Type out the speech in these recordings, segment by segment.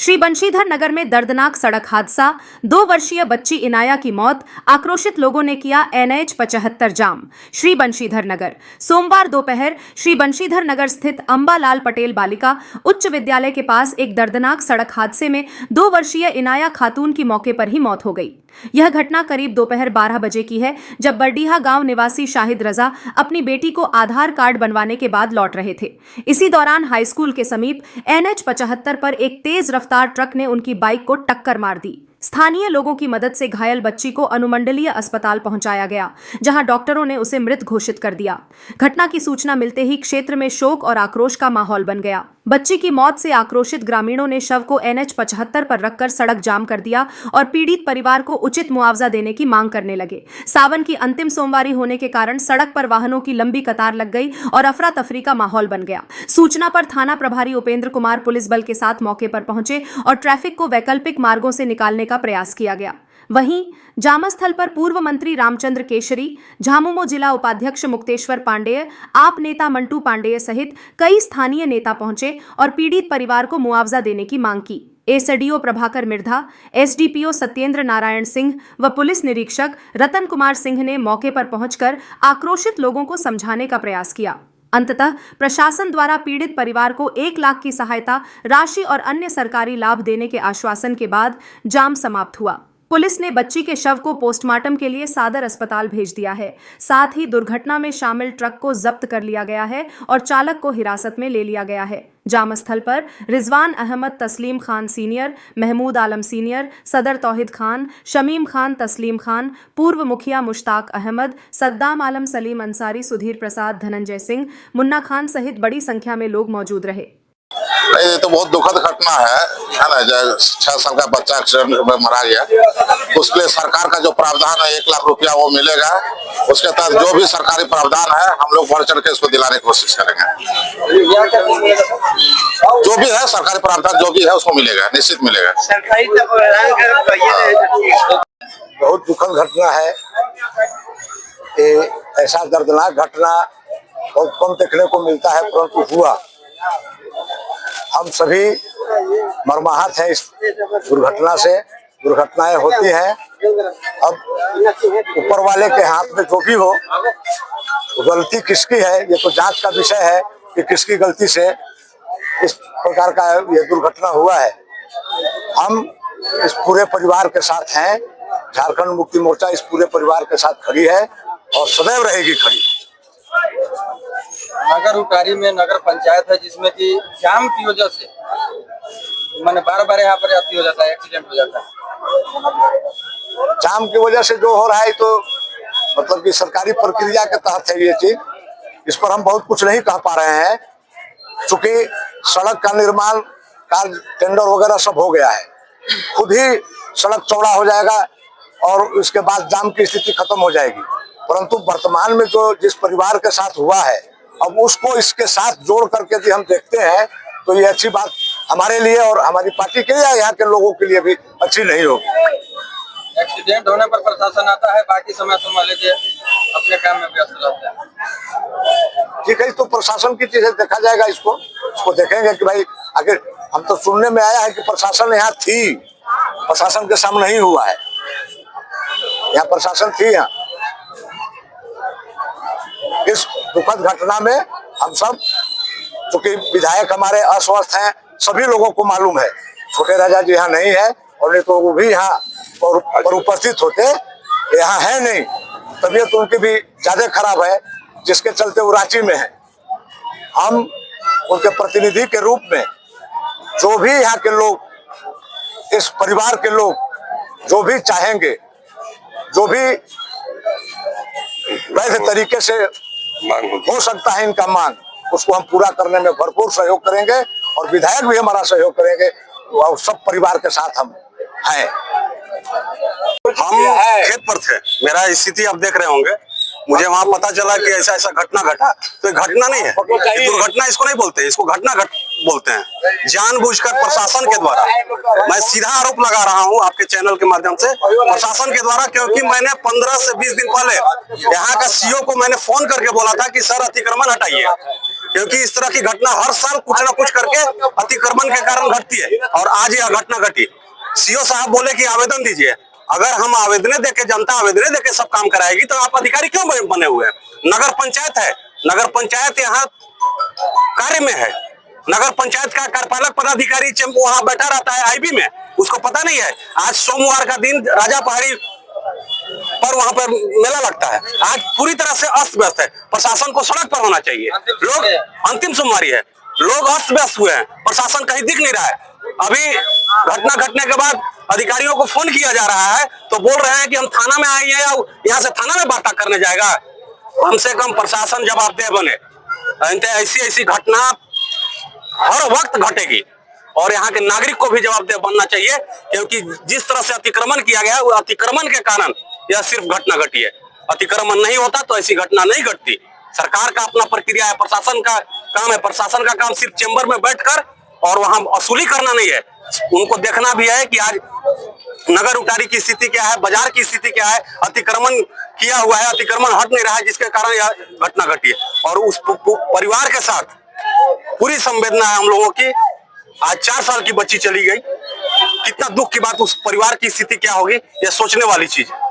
श्री बंशीधर नगर में दर्दनाक सड़क हादसा, 2 वर्षीय बच्ची इनाया की मौत, आक्रोशित लोगों ने किया NH 75 जाम। श्री बंशीधर नगर सोमवार दोपहर श्री बंशीधर नगर स्थित अंबालाल पटेल बालिका उच्च विद्यालय के पास एक दर्दनाक सड़क हादसे में 2 वर्षीय इनाया खातून की मौके पर ही मौत हो गई। यह घटना करीब दोपहर 12 बजे की है, जब बरडीहा गांव निवासी शाहिद रजा अपनी बेटी को आधार कार्ड बनवाने के बाद लौट रहे थे। इसी दौरान हाई स्कूल के समीप NH 75 पर एक तेज रफ्तार ट्रक ने उनकी बाइक को टक्कर मार दी। स्थानीय लोगों की मदद से घायल बच्ची को अनुमंडलीय अस्पताल पहुंचाया गया, जहां डॉक्टरों ने उसे मृत घोषित कर दिया। घटना की सूचना मिलते ही क्षेत्र में शोक और आक्रोश का माहौल बन गया। बच्ची की मौत से आक्रोशित ग्रामीणों ने शव को NH 75 पर रखकर सड़क जाम कर दिया और पीड़ित परिवार को उचित मुआवजा देने की मांग करने लगे। सावन की अंतिम सोमवारी होने के कारण सड़क पर वाहनों की लंबी कतार लग गई और अफरा तफरी का माहौल बन गया। सूचना पर थाना प्रभारी उपेंद्र कुमार पुलिस बल के साथ मौके पर पहुंचे और ट्रैफिक को वैकल्पिक मार्गों से निकालने का प्रयास किया गया। वहीं जामस्थल पर पूर्व मंत्री रामचंद्र केशरी, झामुमो जिला उपाध्यक्ष मुक्तेश्वर पांडेय, आप नेता मंटू पांडेय सहित कई स्थानीय नेता पहुंचे और पीड़ित परिवार को मुआवजा देने की मांग की। एसडीओ प्रभाकर मिर्धा, एसडीपीओ सत्येंद्र नारायण सिंह व पुलिस निरीक्षक रतन कुमार सिंह ने मौके पर पहुंचकर आक्रोशित लोगों को समझाने का प्रयास किया। अंततः प्रशासन द्वारा पीड़ित परिवार को 1 लाख की सहायता राशि और अन्य सरकारी लाभ देने के आश्वासन के बाद जाम समाप्त हुआ। पुलिस ने बच्ची के शव को पोस्टमार्टम के लिए सादर अस्पताल भेज दिया है। साथ ही दुर्घटना में शामिल ट्रक को जब्त कर लिया गया है और चालक को हिरासत में ले लिया गया है। जामस्थल पर रिजवान अहमद तस्लीम खान सीनियर, महमूद आलम सीनियर, सदर तौहिद खान, शमीम खान तस्लीम खान, पूर्व मुखिया मुश्ताक अहमद, सद्दाम आलम सलीम अंसारी, सुधीर प्रसाद, धनंजय सिंह, मुन्ना खान सहित बड़ी संख्या में लोग मौजूद रहे। ये तो बहुत दुखद घटना है ना। जो 6 साल का बच्चा एक्सीडेंट में मारा गया, उसके लिए सरकार का जो प्रावधान है 1 लाख रुपया वो मिलेगा। उसके तहत जो भी सरकारी प्रावधान है हम लोग बढ़ चढ़ के इसको दिलाने की कोशिश करेंगे। जो भी है सरकारी प्रावधान जो भी है उसको मिलेगा, निश्चित मिलेगा। बहुत दुखद घटना है। ऐसा दर्दनाक घटना बहुत कम देखने को मिलता है, परंतु हुआ। हम सभी मर्माहत हैं इस दुर्घटना से। दुर्घटनाएं होती हैं, अब ऊपर वाले के हाथ में जो भी हो, गलती किसकी है ये तो जांच का विषय है कि किसकी गलती से इस प्रकार का ये दुर्घटना हुआ है। हम इस पूरे परिवार के साथ हैं। झारखंड मुक्ति मोर्चा इस पूरे परिवार के साथ खड़ी है और सदैव रहेगी खड़ी। नगर उटारी में नगर पंचायत है, जिसमें कि जाम की वजह से मैंने बार-बार यहाँ पर हो जाता है, एक्सीडेंट हो जाता है। जाम की वजह से जो हो रहा है तो मतलब कि सरकारी प्रक्रिया के तहत है ये चीज। इस पर हम बहुत कुछ नहीं कह पा रहे हैं, चूंकि सड़क का निर्माण कार्य टेंडर वगैरह सब हो गया है। खुद ही सड़क चौड़ा हो जाएगा और उसके बाद जाम की स्थिति खत्म हो जाएगी। परंतु वर्तमान में जो जिस परिवार के साथ हुआ है, अब उसको इसके साथ जोड़ करके यदि हम देखते हैं तो ये अच्छी बात हमारे लिए और हमारी पार्टी के लिए, यहाँ के लोगों के लिए भी अच्छी नहीं होगी। एक्सीडेंट होने पर प्रशासन आता है, बाकी समय संभाले के अपने काम में व्यस्त रहते हैं। ठीक है, तो प्रशासन की चीजें देखा जाएगा। इसको देखेंगे कि भाई आखिर हम तो सुनने में आया है कि प्रशासन यहाँ थी, प्रशासन के सामने नहीं हुआ है। यहाँ प्रशासन थी। यहाँ इस दुखद घटना में हम सब, चूंकि विधायक हमारे अस्वस्थ हैं, सभी लोगों को मालूम है। छोटे राजा जी यहाँ नहीं है और नहीं तो वो भी यहाँ पर उपस्थित होते, यहाँ है नहीं। तबीयत उनकी भी ज्यादा खराब है, जिसके चलते वो रांची में है। हम उनके प्रतिनिधि के रूप में जो भी यहाँ के लोग, इस परिवार के लोग जो भी चाहेंगे, जो भी वैध तरीके से हो सकता है इनका मांग, उसको हम पूरा करने में भरपूर सहयोग करेंगे और विधायक भी हमारा सहयोग करेंगे और सब परिवार के साथ हम हैं। हम खेत पर थे, मेरा स्थिति आप देख रहे होंगे। मुझे वहाँ पता चला कि ऐसा ऐसा घटना घटा, तो ये घटना नहीं है, दुर्घटना इसको नहीं बोलते, इसको घटना बोलते हैं। जानबूझकर प्रशासन के द्वारा, मैं सीधा आरोप लगा रहा हूँ आपके चैनल के माध्यम से, प्रशासन के द्वारा, क्योंकि मैंने 15 से 20 दिन पहले यहाँ का सीओ को मैंने फोन करके बोला था कि सर अतिक्रमण हटाइए। क्योंकि इस तरह की घटना हर साल कुछ ना कुछ करके अतिक्रमण के कारण घटती है, और आज यह घटना घटी। सीओ साहब बोले कि आवेदन दीजिए। अगर हम आवेदन देके, जनता आवेदन देके सब काम कराएगी तो आप अधिकारी क्यों बने हुए हैं? नगर पंचायत है, नगर पंचायत यहाँ कार्य में है। नगर पंचायत का कार्यपालक पदाधिकारी वहां बैठा रहता है आईबी में, उसको पता नहीं है। आज सोमवार का दिन राजा पहाड़ी पर वहां पर मेला लगता है, आज पूरी तरह से अस्त व्यस्त है। प्रशासन को सड़क पर होना चाहिए। लोग अंतिम सोमवारी है, लोग अस्त व्यस्त हुए हैं, प्रशासन कहीं दिख नहीं रहा है। अभी घटना घटने के बाद अधिकारियों को फोन किया जा रहा है तो बोल रहे हैं कि हम थाना में आए हैं, यहाँ से थाना में वार्ता करने जाएगा। कम से कम प्रशासन जवाबदेह बने। ऐसी घटना हर वक्त घटेगी और यहाँ के नागरिक को भी जवाबदेह बनना चाहिए, क्योंकि जिस तरह से अतिक्रमण किया गया है, वो अतिक्रमण के कारण यह सिर्फ घटना घटी है। अतिक्रमण नहीं होता तो ऐसी घटना नहीं घटती। सरकार का अपना प्रक्रिया है, प्रशासन का काम है। प्रशासन का काम सिर्फ चेंबर में बैठकर और वहां वसूली करना नहीं है, उनको देखना भी है कि आज नगर उटारी की स्थिति क्या है, बाजार की स्थिति क्या है। अतिक्रमण किया हुआ है, अतिक्रमण हट नहीं रहा है, जिसके कारण यह घटना घटी है। और उस परिवार के साथ पूरी संवेदना है हम लोगों की। आज 4 साल की बच्ची चली गई, कितना दुख की बात। उस परिवार की स्थिति क्या होगी, यह सोचने वाली चीज है।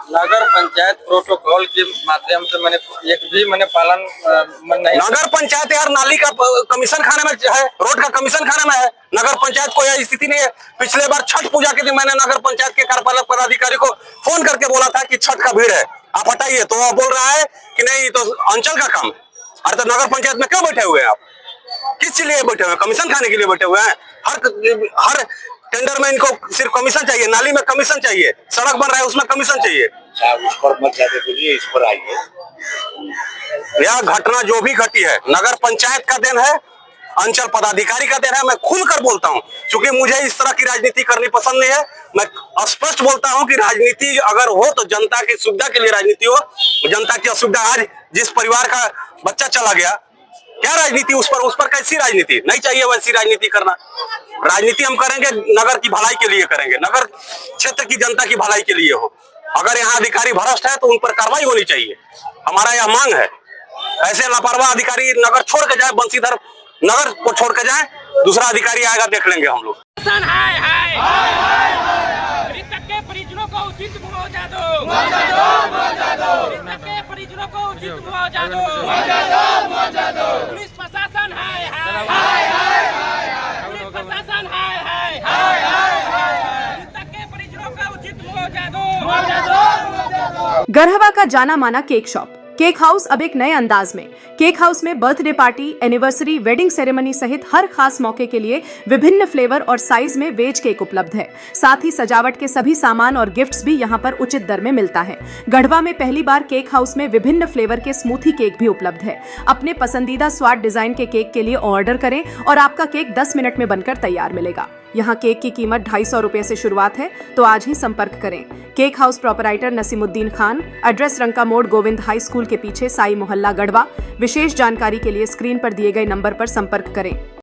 नगर पंचायत प्रोटोकॉल के माध्यम से मैंने पालन नहीं। नगर पंचायत यार नाली का कमीशन खाने में है, रोड का कमीशन खाने में है। नगर पंचायत को यह स्थिति नहीं है। पिछले बार छठ पूजा के दिन मैंने नगर पंचायत के कार्यपालक पदाधिकारी को फोन करके बोला था कि छठ का भीड़ है, आप हटाइए, तो वह बोल रहा है कि नहीं, तो अंचल का काम है। अरे तो नगर पंचायत में क्यों बैठे हुए हैं आप? किस लिए बैठे हुए हैं? कमीशन खाने के लिए बैठे हुए हैं? हर टेंडर में इनको सिर्फ कमीशन चाहिए, नाली में कमीशन चाहिए, सड़क बन रहा है उसमें कमीशन चाहिए। उस पर मत जाते बोलिए, इस पर आइए। यह घटना जो भी घटी है नगर पंचायत का देन है, अंचल पदाधिकारी का देन है। मैं खुलकर बोलता हूं, क्योंकि मुझे इस तरह की राजनीति करनी पसंद नहीं है। मैं स्पष्ट बोलता हूं कि राजनीति अगर हो तो जनता की सुविधा के लिए राजनीति हो। जनता की असुविधा, आज जिस परिवार का बच्चा चला गया, क्या राजनीति उस पर कैसी राजनीति? नहीं चाहिए वैसी राजनीति करना। राजनीति हम करेंगे नगर की भलाई के लिए करेंगे, नगर क्षेत्र की जनता की भलाई के लिए हो। अगर यहाँ अधिकारी भ्रष्ट है तो उन पर कार्रवाई होनी चाहिए, हमारा यह मांग है। ऐसे लापरवाह अधिकारी नगर छोड़ के जाए, बंशीधर नगर को छोड़ के जाए, दूसरा अधिकारी आएगा, देख लेंगे हम लोग। मृतक के परिजनों को उचित मुआवजा दो, मृतक के परिजनों को उचित मुआवजा दो। पुलिस प्रशासन हाय पुलिस प्रशासन हाय मृतक के परिजनों को उचित मुआवजा दो। गरहवा का जाना माना केक शॉप केक हाउस अब एक नए अंदाज में। केक हाउस में birthday party, anniversary, wedding ceremony सहित हर खास मौके के लिए विभिन्न फ्लेवर और साइज में वेज केक उपलब्ध है। साथ ही सजावट के सभी सामान और गिफ्ट्स भी यहां पर उचित दर में मिलता है। गढ़वा में पहली बार केक हाउस में विभिन्न फ्लेवर के स्मूथी केक भी उपलब्ध है। अपने पसंदीदा स्वाद डिजाइन के केक के लिए ऑर्डर करें और आपका केक 10 मिनट में बनकर तैयार मिलेगा। यहाँ केक की कीमत 250 रुपए से शुरुआत है, तो आज ही संपर्क करें। Cake house proprietor Nasimuddin Khan, address Ranka Mor Govind high school के पीछे, साई मोहल्ला, गढ़वा। विशेष जानकारी के लिए स्क्रीन पर दिए गए नंबर पर संपर्क करें।